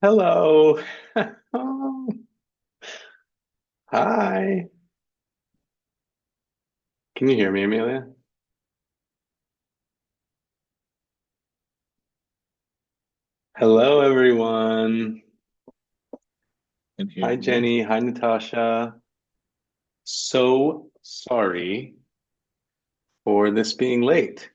Hello. Oh, hi. Can you hear me, Amelia? Hello, everyone. Can hear Hi, me. Jenny. Hi, Natasha. So sorry for this being late.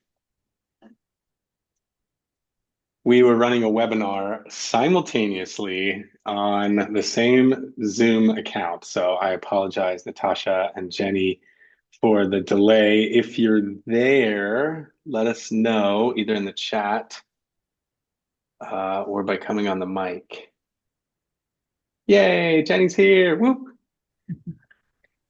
We were running a webinar simultaneously on the same Zoom account. So I apologize, Natasha and Jenny, for the delay. If you're there, let us know either in the chat or by coming on the mic. Yay, Jenny's here. Whoop.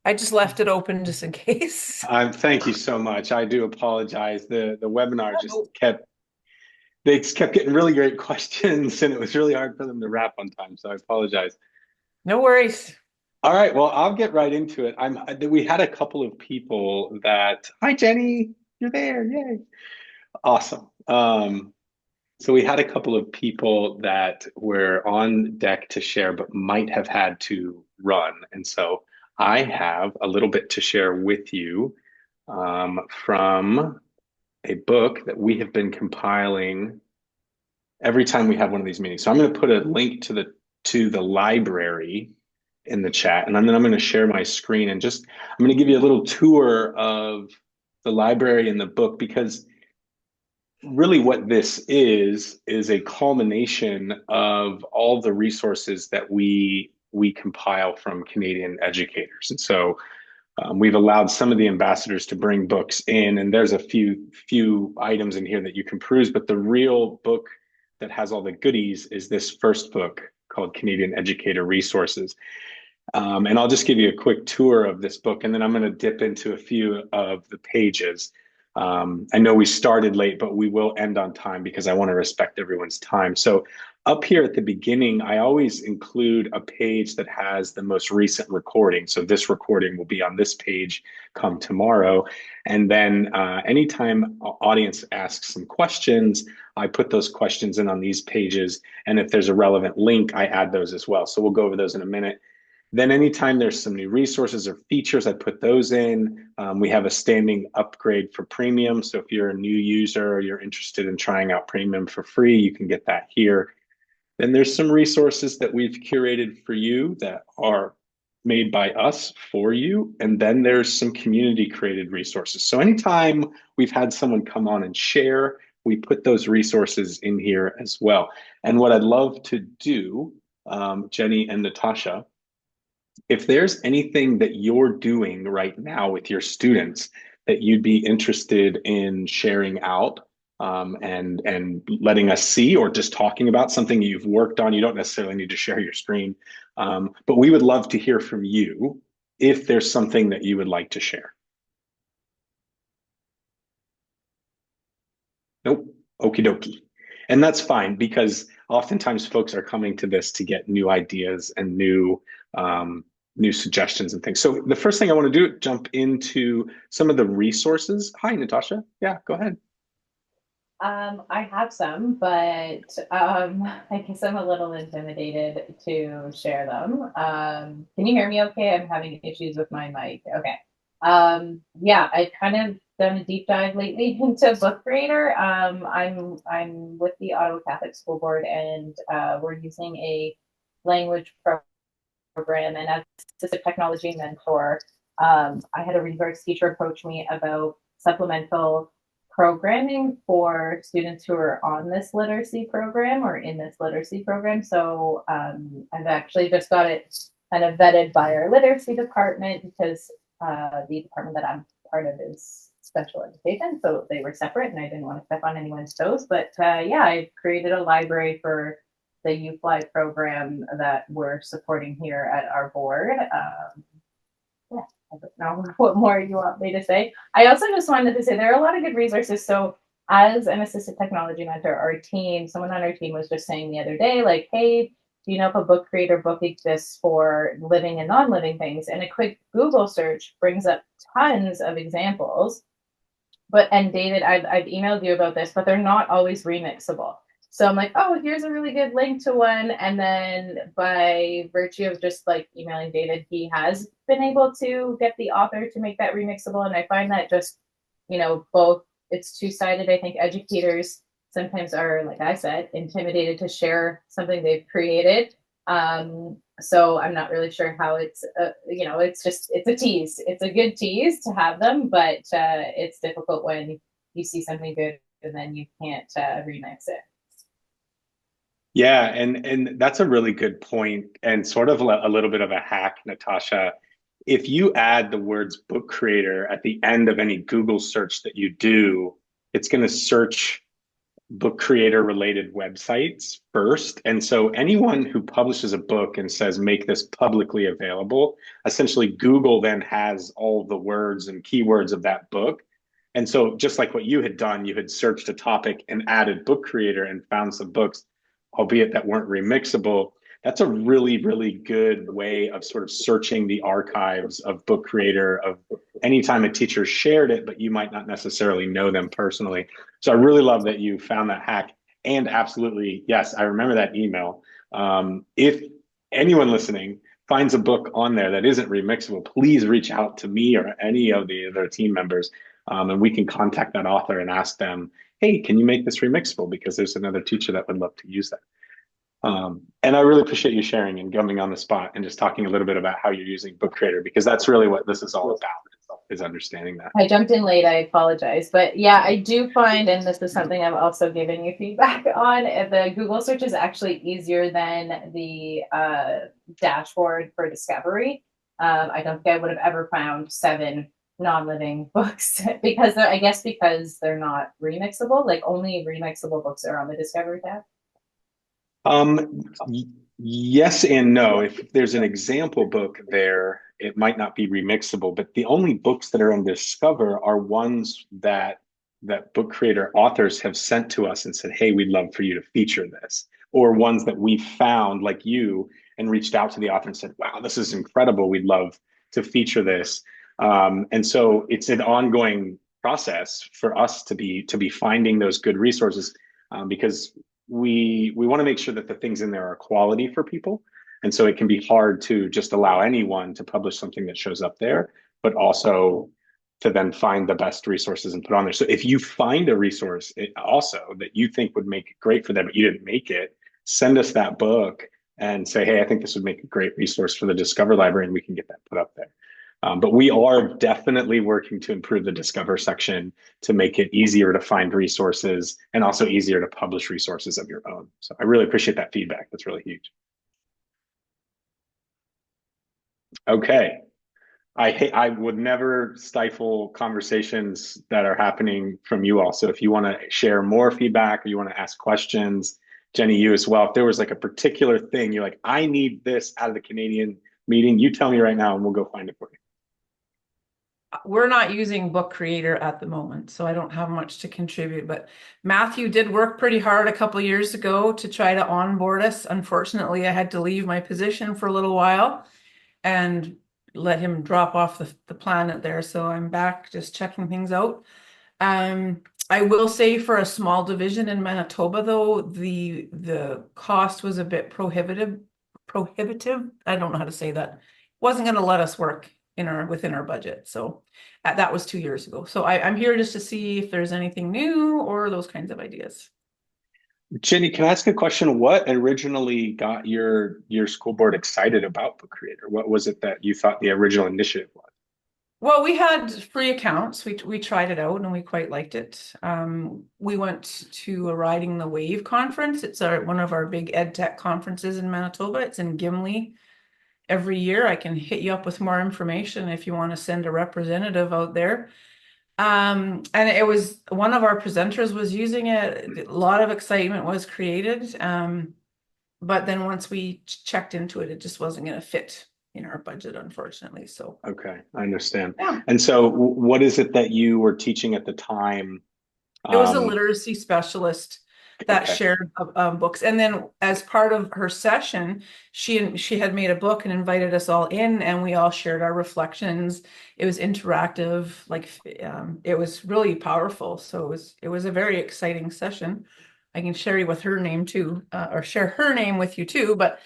I just left it open just in case. Thank you so much. I do apologize. The webinar just Oh, kept getting really great questions and it was really hard for them to wrap on time. So I apologize. no worries. All right, well, I'll get right into it. We had a couple of people that, hi Jenny, you're there. Yay. Awesome. So we had a couple of people that were on deck to share, but might have had to run. And so I have a little bit to share with you from a book that we have been compiling every time we have one of these meetings. So I'm going to put a link to the library in the chat, and then I'm going to share my screen and just I'm going to give you a little tour of the library and the book because really what this is a culmination of all the resources that we compile from Canadian educators. And so we've allowed some of the ambassadors to bring books in, and there's a few items in here that you can peruse. But the real book that has all the goodies is this first book called Canadian Educator Resources. And I'll just give you a quick tour of this book, and then I'm going to dip into a few of the pages. I know we started late, but we will end on time because I want to respect everyone's time. So, up here at the beginning, I always include a page that has the most recent recording. So, this recording will be on this page come tomorrow. And then, anytime audience asks some questions, I put those questions in on these pages. And if there's a relevant link, I add those as well. So, we'll go over those in a minute. Then anytime there's some new resources or features, I put those in. We have a standing upgrade for premium. So if you're a new user or you're interested in trying out premium for free, you can get that here. Then there's some resources that we've curated for you that are made by us for you. And then there's some community created resources. So anytime we've had someone come on and share, we put those resources in here as well. And what I'd love to do, Jenny and Natasha, if there's anything that you're doing right now with your students that you'd be interested in sharing out and letting us see, or just talking about something you've worked on, you don't necessarily need to share your screen, but we would love to hear from you if there's something that you would like to share. Nope. Okie dokie. And that's fine because oftentimes folks are coming to this to get new ideas and new suggestions and things. So the first thing I want to do, jump into some of the resources. Hi, Natasha. Yeah, go ahead. I have some, but I guess I'm a little intimidated to share them. Can you hear me okay? I'm having issues with my mic. Okay. Yeah, I kind of done a deep dive lately into Book Creator. I'm with the Ottawa Catholic School Board, and we're using a language program. And as assistive technology mentor, I had a resource teacher approach me about supplemental programming for students who are on this literacy program or in this literacy program. So I've actually just got it kind of vetted by our literacy department because the department that I'm part of is special education. So they were separate and I didn't want to step on anyone's toes. But yeah, I created a library for the UFly program that we're supporting here at our board. Yeah, I don't know what more you want me to say. I also just wanted to say there are a lot of good resources. So as an assistive technology mentor, our team, someone on our team was just saying the other day, like, hey, do you know if a book creator book exists for living and non-living things? And a quick Google search brings up tons of examples. But and David, I've emailed you about this, but they're not always remixable. So I'm like, oh, here's a really good link to one. And then by virtue of just like emailing David, he has been able to get the author to make that remixable. And I find that just, both it's two-sided. I think educators sometimes are, like I said, intimidated to share something they've created. So I'm not really sure how it's, it's a tease. It's a good tease to have them, but it's difficult when you see something good and then you can't remix it. Yeah, and that's a really good point and sort of a little bit of a hack, Natasha. If you add the words book creator at the end of any Google search that you do, it's going to search book creator related websites first. And so anyone who publishes a book and says, make this publicly available, essentially Google then has all the words and keywords of that book. And so just like what you had done, you had searched a topic and added book creator and found some books, albeit that weren't remixable. That's a really, really good way of sort of searching the archives of book creator of anytime a teacher shared it, but you might not necessarily know them personally. So I really love that you found that hack. And absolutely, yes, I remember that email. If anyone listening finds a book on there that isn't remixable, please reach out to me or any of the other team members, and we can contact that author and ask them, hey, can you make this remixable? Because there's another teacher that would love to use that. And I really appreciate you sharing and coming on the spot and just talking a little bit about how you're using Book Creator, because that's really what this is all about, is understanding that. I jumped in late, I apologize. But yeah, I do find, and this is something I've also given you feedback on, the Google search is actually easier than the dashboard for discovery. I don't think I would have ever found 7 non-living books because because they're not remixable, like only remixable books are on the discovery tab. Yes and no. If there's an example book there, it might not be remixable, but the only books that are in Discover are ones that book creator authors have sent to us and said, hey, we'd love for you to feature this, or ones that we found like you and reached out to the author and said, wow, this is incredible. We'd love to feature this. And so it's an ongoing process for us to be finding those good resources, because we want to make sure that the things in there are quality for people. And so it can be hard to just allow anyone to publish something that shows up there, but also to then find the best resources and put on there. So if you find a resource also that you think would make it great for them, but you didn't make it, send us that book and say, hey, I think this would make a great resource for the Discover Library, and we can get that put up there. But we are definitely working to improve the Discover section to make it easier to find resources and also easier to publish resources of your own. So I really appreciate that feedback. That's really huge. Okay. I would never stifle conversations that are happening from you all. So if you want to share more feedback or you want to ask questions, Jenny, you as well. If there was like a particular thing, you're like, I need this out of the Canadian meeting, you tell me right now and we'll go find it for you. We're not using Book Creator at the moment, so I don't have much to contribute, but Matthew did work pretty hard a couple of years ago to try to onboard us. Unfortunately, I had to leave my position for a little while and let him drop off the planet there. So I'm back just checking things out. I will say for a small division in Manitoba, though, the cost was a bit prohibitive. I don't know how to say that. Wasn't going to let us work within our budget. So that was 2 years ago. So I'm here just to see if there's anything new or those kinds of ideas. Jenny, can I ask a question? What originally got your school board excited about Book Creator? What was it that you thought the original initiative was? Well, we had free accounts. We tried it out and we quite liked it. We went to a Riding the Wave conference. It's one of our big ed tech conferences in Manitoba. It's in Gimli every year. I can hit you up with more information if you want to send a representative out there. And it was one of our presenters was using it. A lot of excitement was created. But then once we checked into it, it just wasn't going to fit in our budget, unfortunately. So okay, I understand. yeah. And so what is it that you were teaching at the time? It was a literacy specialist that shared books, and then as part of her session, she had made a book and invited us all in, and we all shared our reflections. It was interactive, like it was really powerful. So it was a very exciting session. I can share you with her name too, or share her name with you too. But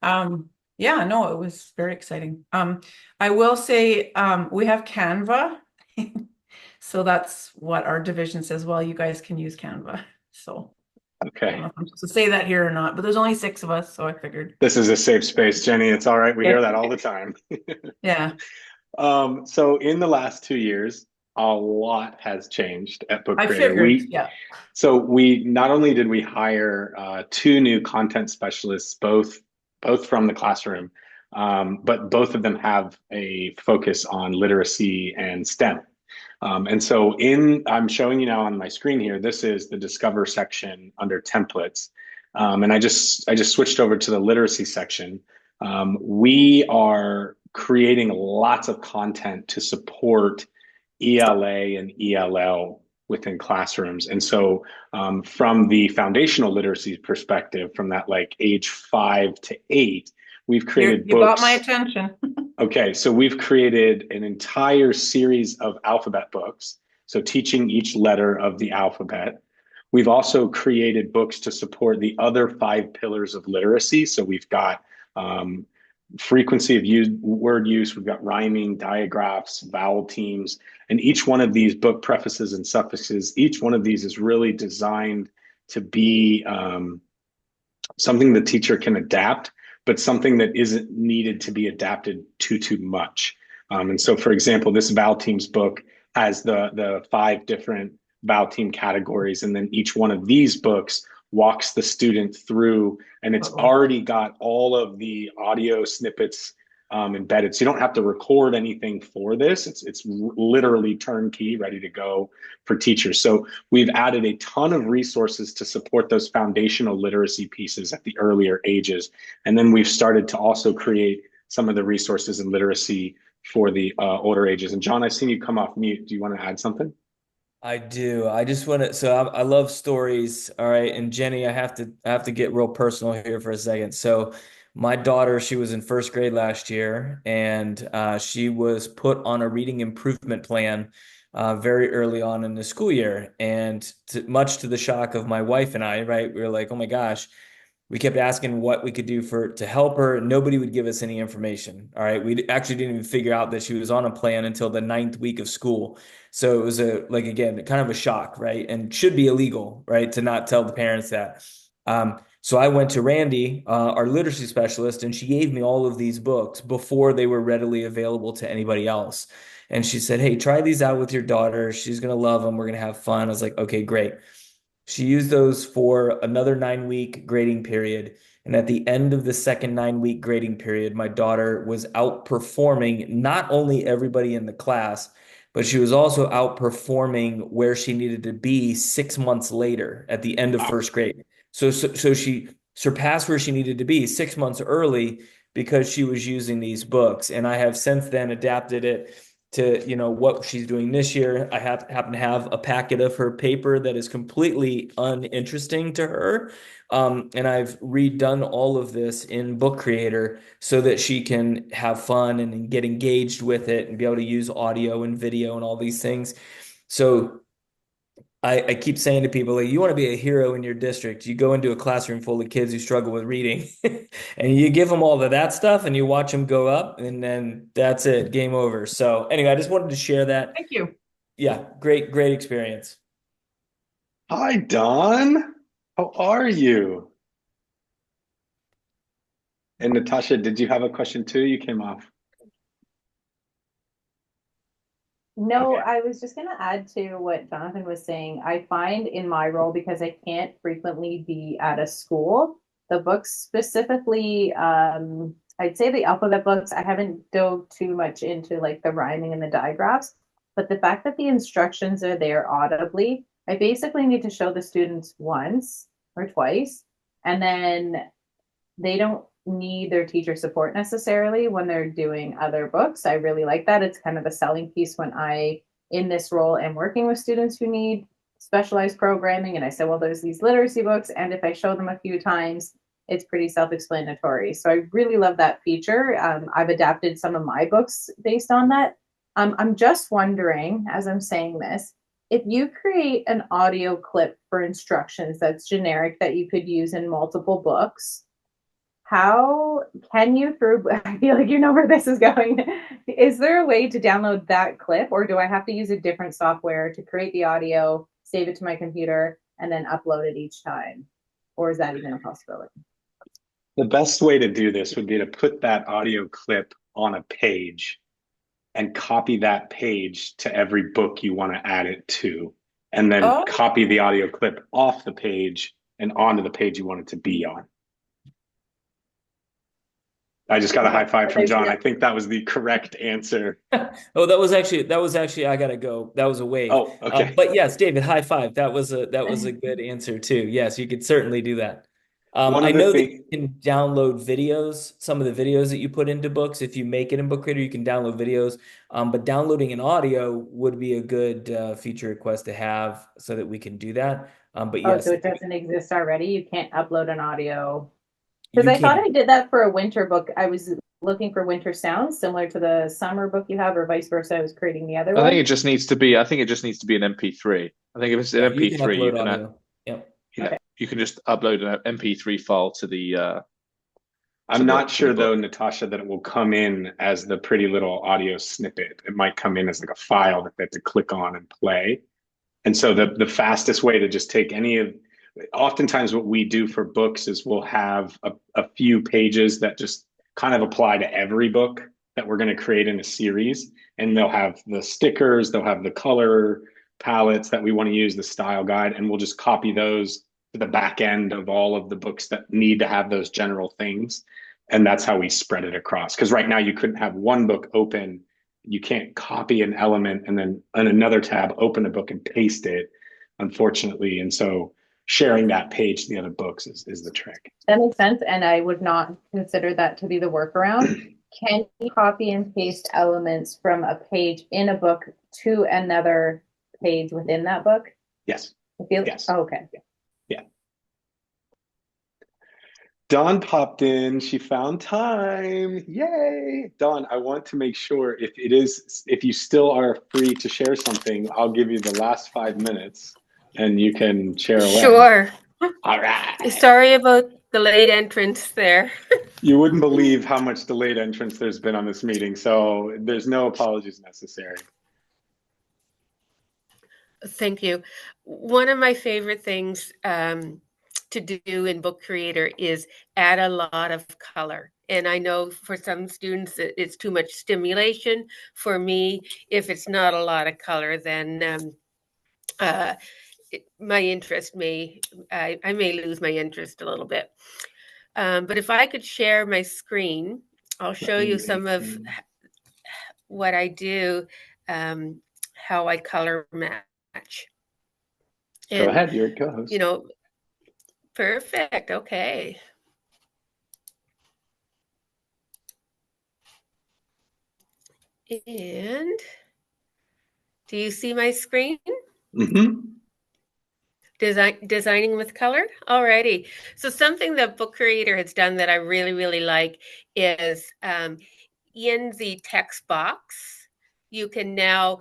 yeah, no, it was very exciting. I will say we have Canva. So that's what our division says. Well, you guys can use Canva. So I don't know Okay. if I'm supposed to say that here or not, but there's only 6 of us, so I figured. This is a safe space, Jenny. It's all right. We hear Okay. that all the time. Yeah, So in the last 2 years, a lot has changed at Book I Creator. figured. Yeah. We not only did we hire two new content specialists, both from the classroom, but both of them have a focus on literacy and STEM. And so I'm showing you now on my screen here, this is the Discover section under templates. And I just switched over to the literacy section. We are creating lots of content to support ELA and ELL within classrooms. And so from the foundational literacy perspective, from that like age 5 to 8, we've created You got my books. attention. Okay, so we've created an entire series of alphabet books, so teaching each letter of the alphabet. We've also created books to support the other 5 pillars of literacy. So we've got frequency of word use, we've got rhyming, diagraphs, vowel teams, and each one of these book prefaces and suffixes, each one of these is really designed to be something the teacher can adapt, but something that isn't needed to be adapted too much. And so, for example, this Val Teams book has the 5 different Val Team categories, and then each one of these books walks the student through, and it's already got all of the audio snippets embedded. So you don't have to record anything for this. It's literally turnkey, ready to go for teachers. So we've added a ton of resources to support those foundational literacy pieces at the earlier ages. And then we've started to also create some of the resources in literacy for the older ages. And John, I've seen you come off mute. Do you want to add something? I do. I just want to. So I love stories. All right, and Jenny, I have to get real personal here for a second. So my daughter, she was in first grade last year, and she was put on a reading improvement plan very early on in the school year, and much to the shock of my wife and I, right, we were like, oh my gosh. We kept asking what we could do to help her. Nobody would give us any information. All right. We actually didn't even figure out that she was on a plan until the 9th week of school. So it was again, kind of a shock, right? And should be illegal, right? To not tell the parents that. So I went to Randy, our literacy specialist, and she gave me all of these books before they were readily available to anybody else. And she said, hey, try these out with your daughter. She's going to love them. We're going to have fun. I was like, okay, great. She used those for another 9-week grading period. And at the end of the second 9-week grading period, my daughter was outperforming not only everybody in the class, but she was also outperforming where she needed to be 6 months later at the end of first grade. So she surpassed where she needed to be 6 months early because she was using these books. And I have since then adapted it to what she's doing this year. I happen to have a packet of her paper that is completely uninteresting to her, and I've redone all of this in Book Creator so that she can have fun and get engaged with it and be able to use audio and video and all these things. So I keep saying to people, like, you want to be a hero in your district, you go into a classroom full of kids who struggle with reading and you give them all of that stuff and you watch them go up, and then that's it, game over. So anyway, I just wanted to share that. Thank you. Yeah, great experience. Hi, Don. How are you? And Natasha, did you have a question too? You came off. No, Okay. I was just going to add to what Jonathan was saying. I find in my role, because I can't frequently be at a school, the books specifically, I'd say the alphabet books, I haven't dove too much into like the rhyming and the digraphs, but the fact that the instructions are there audibly, I basically need to show the students once or twice, and then they don't need their teacher support necessarily when they're doing other books. I really like that. It's kind of a selling piece when I, in this role, am working with students who need specialized programming. And I said, well, there's these literacy books. And if I show them a few times, it's pretty self-explanatory. So I really love that feature. I've adapted some of my books based on that. I'm just wondering, as I'm saying this, if you create an audio clip for instructions that's generic that you could use in multiple books, how can you through, I feel like you know where this is going. Is there a way to download that clip, or do I have to use a different software to create the audio, save it to my computer, and then upload it each time? Or is that even a possibility? The best way to do this would be to put that audio clip on a page and copy that page to every book you want to add it to, and then Oh, copy the audio clip off the page and onto the page you want it to be on. I just got a high five from John. I think that was the correct answer. Oh, that was actually I gotta go. That was a wave. Oh, okay. But yes, David, high five. That was a good answer too. Yes, you could certainly do that. One I of the know that things, you can download videos, some of the videos that you put into books. If you make it in Book Creator, you can download videos. But downloading an audio would be a good feature request to have so that we can do that. But Oh, yes, so it doesn't exist already? You can't upload an audio. Because you I thought can. I did that for a winter book. I was looking for winter sounds similar to the summer book you have, or vice versa. I was creating the other I think one. it just needs to be. I think it just needs to be an MP3. I think if it's an Yeah, you can MP3, you upload can audio. Yep. yeah, Okay. you can just upload an MP3 file to the I'm not to the sure though, book. Natasha, that it will come in as the pretty little audio snippet. It might come in as like a file that they have to click on and play. And so the fastest way to just take any of, oftentimes what we do for books is we'll have a few pages that just kind of apply to every book that we're going to create in a series. And they'll have the stickers, they'll have the color palettes that we want to use, the style guide, and we'll just copy those to the back end of all of the books that need to have those general things. And that's how we spread it across. Because right now you couldn't have one book open, you can't copy an element and then on another tab open a book and paste it, unfortunately. And so sharing that page to the other books is the trick. That makes sense. And I would not consider that to be the workaround. Can you copy and paste elements from a page in a book to another page within that book? Yes. I feel, Yes. oh, okay. Yeah. Dawn popped in. She found time. Yay. Dawn, I want to make sure if you still are free to share something, I'll give you the last 5 minutes and you can share away. Sure. All right. Sorry about the late entrance there. You wouldn't believe how much delayed entrance there's been on this meeting, so there's no apologies necessary. Thank you. One of my favorite things to do in Book Creator is add a lot of color. And I know for some students it's too much stimulation. For me, if it's not a lot of color, then my interest I may lose my interest a little bit. But if I could share my screen, I'll show you some of what I do, how I color match. Go ahead, you're a co-host. You know, perfect. Okay. And do you see my screen? Mm-hmm. Designing with color. Alrighty. So something that Book Creator has done that I really, really like is in the text box, you can now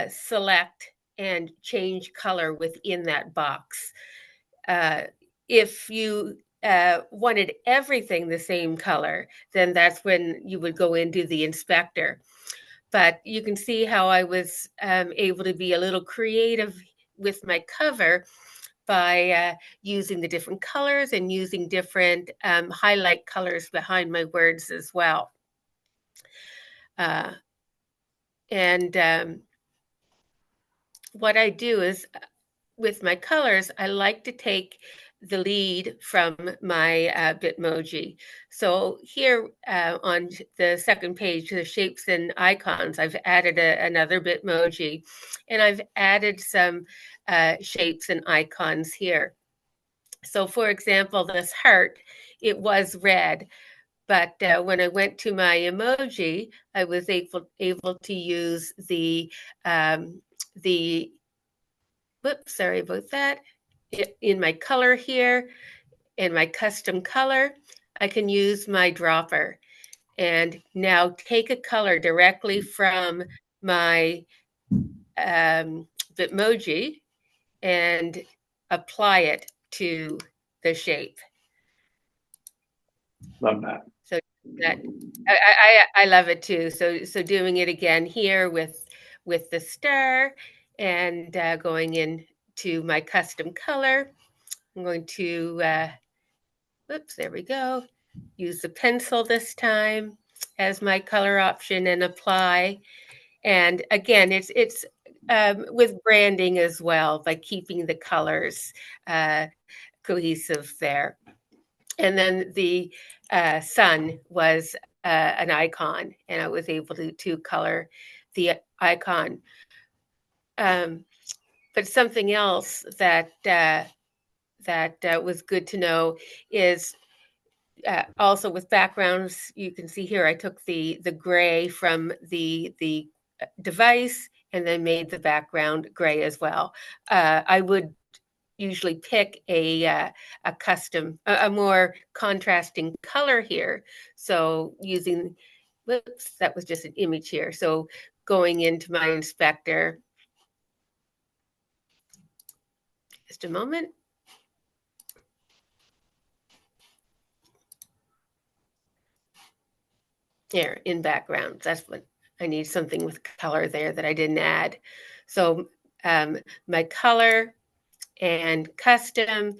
select and change color within that box. If you wanted everything the same color, then that's when you would go into the inspector. But you can see how I was able to be a little creative with my cover by using the different colors and using different highlight colors behind my words as well. What I do is with my colors, I like to take the lead from my Bitmoji. So here on the second page, the shapes and icons, I've added another Bitmoji, and I've added some shapes and icons here. So for example, this heart, it was red, but when I went to my emoji, I was able to use whoops, sorry about that. In my color here, in my custom color, I can use my dropper and now take a color directly from my Bitmoji and apply it to the shape. Love that. So that I love it too. So doing it again here with the star and going into my custom color. I'm going to whoops, there we go. Use the pencil this time as my color option and apply. And again, it's with branding as well, by keeping the colors cohesive there. And then the sun was an icon, and I was able to color the icon. But something else that was good to know is also with backgrounds. You can see here I took the gray from the device and then made the background gray as well. I would usually pick a custom, a more contrasting color here. So using, whoops, that was just an image here. So going into my inspector, just a moment. Here in background, that's what I need, something with color there that I didn't add. So my color and custom,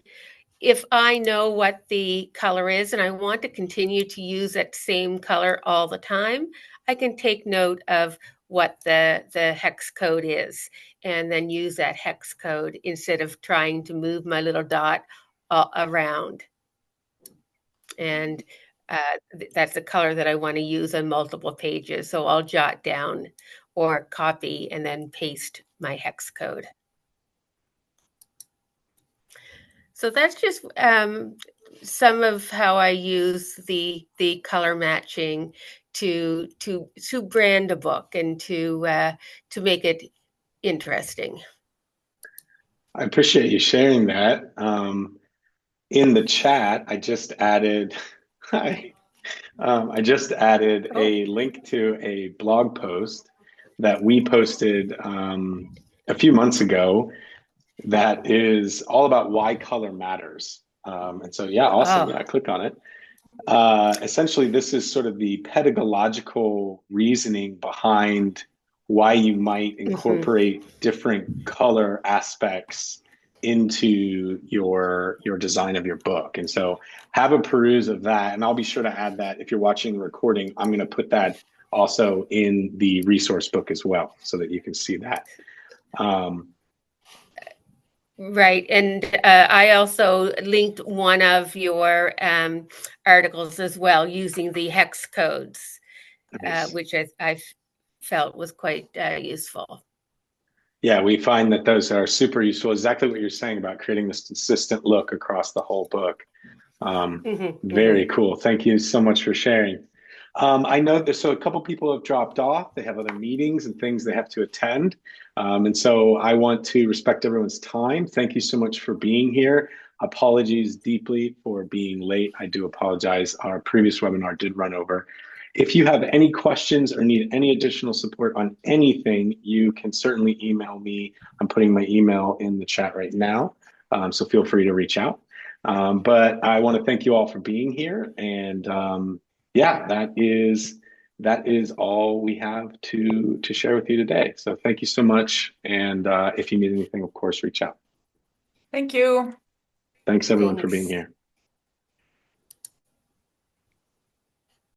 if I know what the color is and I want to continue to use that same color all the time, I can take note of what the hex code is and then use that hex code instead of trying to move my little dot around. And that's the color that I want to use on multiple pages. So I'll jot down or copy and then paste my hex code. So that's just some of how I use the color matching to brand a book and to make it interesting. I appreciate you sharing that. In the chat, I just added I just added a link to a blog post that we posted a few months ago that is all about why color matters. And so, yeah, awesome. Yeah, click on it. Essentially, this is sort of the pedagogical reasoning behind why you might incorporate different color aspects into your design of your book. And so have a peruse of that. And I'll be sure to add that if you're watching the recording, I'm going to put that also in the resource book as well so that you can see that. Right. And I also linked one of your articles as well using the hex codes, nice. Which I felt was quite useful. Yeah, we find that those are super useful. Exactly what you're saying about creating this consistent look across the whole book. Very cool. Thank you so much for sharing. I know that so a couple people have dropped off. They have other meetings and things they have to attend. And so I want to respect everyone's time. Thank you so much for being here. Apologies deeply for being late. I do apologize. Our previous webinar did run over. If you have any questions or need any additional support on anything, you can certainly email me. I'm putting my email in the chat right now. So feel free to reach out. But I want to thank you all for being here. And yeah, that is all we have to share with you today. So thank you so much. And if you need anything, of course, reach out. Thank you. Thanks everyone for being here.